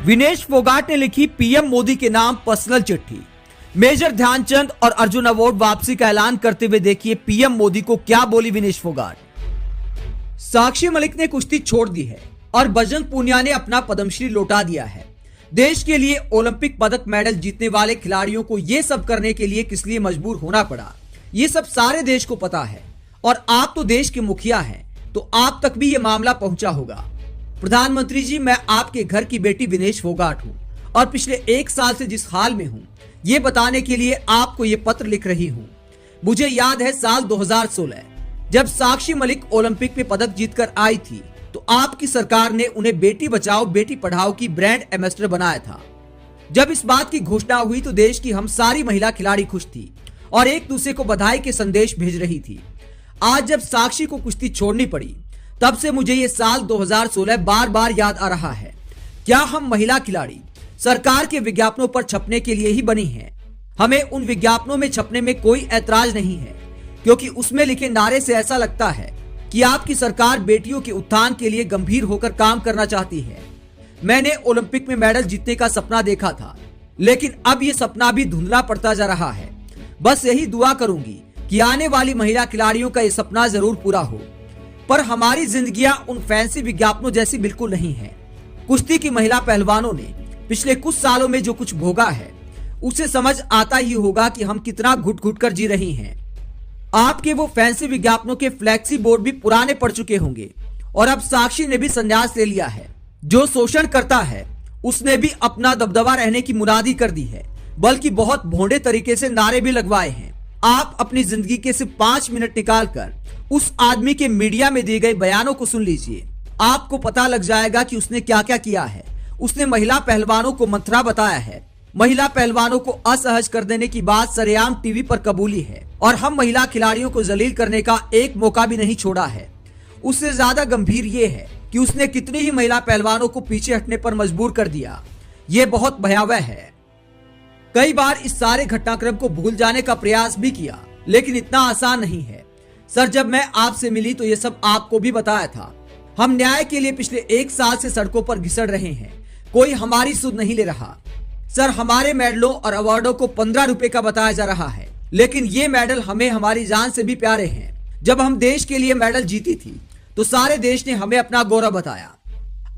विनेश फोगाट ने लिखी पीएम मोदी के नाम पर्सनल चिट्ठी। मेजर ध्यानचंद और अर्जुन अवार्ड वापसी का ऐलान करते हुए देखिए पीएम मोदी को क्या बोली विनेश फोगाट। साक्षी मलिक ने कुश्ती छोड़ दी है और बजरंग पूनिया ने अपना पद्मश्री लौटा दिया है। देश के लिए ओलंपिक पदक मेडल जीतने वाले खिलाड़ियों को ये सब करने के लिए किस लिए मजबूर होना पड़ा, ये सब सारे देश को पता है। और आप तो देश के मुखिया हैं, तो आप तक भी ये मामला पहुंचा होगा। प्रधानमंत्री जी, मैं आपके घर की बेटी विनेश फोगाट हूं और पिछले 1 साल से जिस हाल में हूं, ये बताने के लिए आपको ये पत्र लिख रही हूं। मुझे याद है साल 2016 जब साक्षी मलिक ओलंपिक में पदक जीतकर आई थी, तो आपकी सरकार ने उन्हें बेटी बचाओ बेटी पढ़ाओ की ब्रांड एम्बेसडर बनाया था। जब इस बात की घोषणा हुई तो देश की हम सारी महिला खिलाड़ी खुश थी और एक दूसरे को बधाई के संदेश भेज रही थी। आज जब साक्षी को कुश्ती छोड़नी पड़ी, तब से मुझे ये साल 2016 बार बार याद आ रहा है। क्या हम महिला खिलाड़ी सरकार के विज्ञापनों पर छपने के लिए ही बनी हैं? हमें उन विज्ञापनों में छपने में कोई ऐतराज नहीं है, क्योंकि उसमें लिखे नारे से ऐसा लगता है कि आपकी सरकार बेटियों के उत्थान के लिए गंभीर होकर काम करना चाहती है। मैंने ओलंपिक में मेडल जीतने का सपना देखा था, लेकिन अब ये सपना भी धुंधला पड़ता जा रहा है। बस यही दुआ करूंगी कि आने वाली महिला खिलाड़ियों का ये सपना जरूर पूरा हो। पर हमारी जिंदगियां उन फैंसी विज्ञापनों जैसी बिल्कुल नहीं है। कुश्ती की महिला पहलवानों ने पिछले कुछ सालों में जो कुछ भोगा है, उसे समझ आता ही होगा कि हम कितना घुट घुट कर जी रही हैं। आपके वो फैंसी विज्ञापनों के फ्लैक्सी बोर्ड भी पुराने पड़ चुके होंगे और अब साक्षी ने भी संन्यास ले लिया है। जो शोषण करता है उसने भी अपना दबदबा रहने की मुरादी कर दी है, बल्कि बहुत भोंडे तरीके से नारे भी लगवाए हैं। आप अपनी जिंदगी के सिर्फ 5 मिनट निकालकर उस आदमी के मीडिया में दिए गए बयानों को सुन लीजिए। आपको पता लग जाएगा कि उसने क्या क्या किया है। उसने महिला पहलवानों को मंथरा बताया है, महिला पहलवानों को असहज कर देने की बात सरेआम टीवी पर कबूली है और हम महिला खिलाड़ियों को जलील करने का एक मौका भी नहीं छोड़ा है। उससे ज्यादा गंभीर ये है कि उसने कितनी ही महिला पहलवानों को पीछे हटने पर मजबूर कर दिया। ये बहुत भयावह है। कई बार इस सारे घटनाक्रम को भूल जाने का प्रयास भी किया, लेकिन इतना आसान नहीं है। सर, जब मैं आपसे मिली तो ये सब आपको भी बताया था। हम न्याय के लिए पिछले 1 साल से सड़कों पर घिसड़ रहे हैं, कोई हमारी सुध नहीं ले रहा। सर, हमारे मेडलों और अवार्डों को 15 रुपए का बताया जा रहा है, लेकिन ये मेडल हमें हमारी जान से भी प्यारे हैं। जब हम देश के लिए मेडल जीती थी तो सारे देश ने हमें अपना गौरव बताया।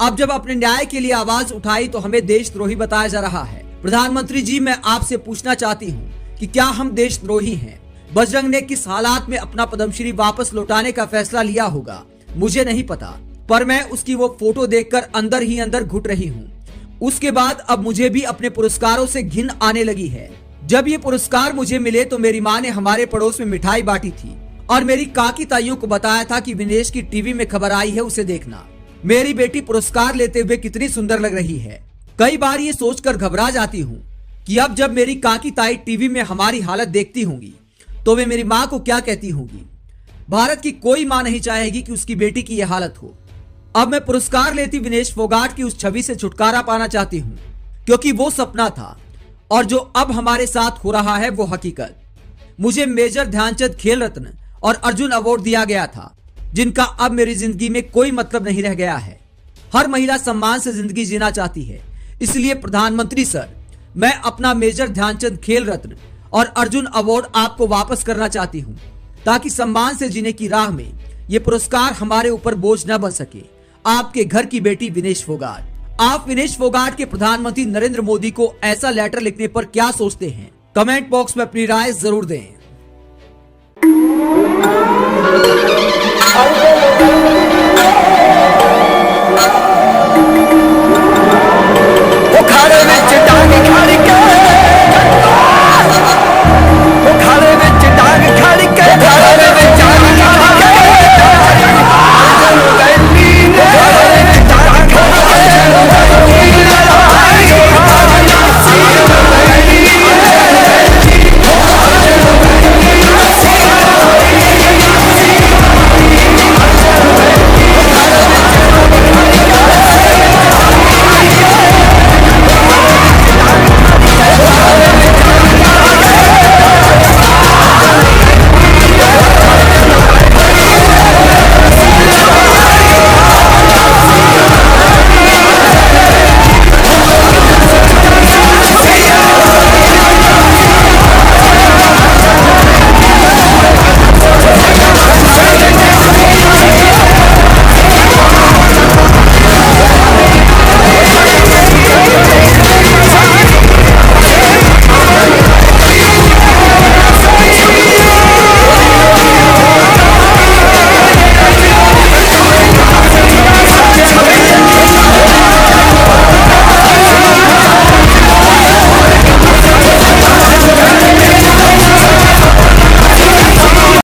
अब जब अपने न्याय के लिए आवाज उठाई तो हमें देशद्रोही बताया जा रहा है। प्रधानमंत्री जी, मैं आपसे पूछना चाहती हूँ कि क्या हम देशद्रोही हैं? बजरंग ने किस हालात में अपना पद्मश्री वापस लौटाने का फैसला लिया होगा, मुझे नहीं पता, पर मैं उसकी वो फोटो देखकर अंदर ही अंदर घुट रही हूँ। उसके बाद अब मुझे भी अपने पुरस्कारों से घिन आने लगी है। जब ये पुरस्कार मुझे मिले तो मेरी माँ ने हमारे पड़ोस में मिठाई बांटी थी और मेरी काकी ताइयों को बताया था कि विनेश की टीवी में खबर आई है, उसे देखना। मेरी बेटी पुरस्कार लेते हुए कितनी सुंदर लग रही है। कई बार ये सोचकर घबरा जाती हूँ कि अब जब मेरी काकी ताई टीवी में हमारी हालत देखती होंगी तो वे मेरी माँ को क्या कहती होंगी। भारत की कोई माँ नहीं चाहेगी कि उसकी बेटी की यह हालत हो। अब मैं पुरस्कार लेती विनेश फोगाट की उस छवि से छुटकारा पाना चाहती हूँ, क्योंकि वो सपना था और जो अब हमारे साथ हो रहा है वो हकीकत। मुझे मेजर ध्यानचंद खेल रत्न और अर्जुन अवार्ड दिया गया था, जिनका अब मेरी जिंदगी में कोई मतलब नहीं रह गया है। हर महिला सम्मान से जिंदगी जीना चाहती है, इसलिए प्रधानमंत्री सर, मैं अपना मेजर ध्यानचंद खेल रत्न और अर्जुन अवार्ड आपको वापस करना चाहती हूँ, ताकि सम्मान से जीने की राह में ये पुरस्कार हमारे ऊपर बोझ न बन सके। आपके घर की बेटी विनेश फोगाट। आप विनेश फोगाट के प्रधानमंत्री नरेंद्र मोदी को ऐसा लेटर लिखने पर क्या सोचते हैं? कमेंट बॉक्स में अपनी राय जरूर दें।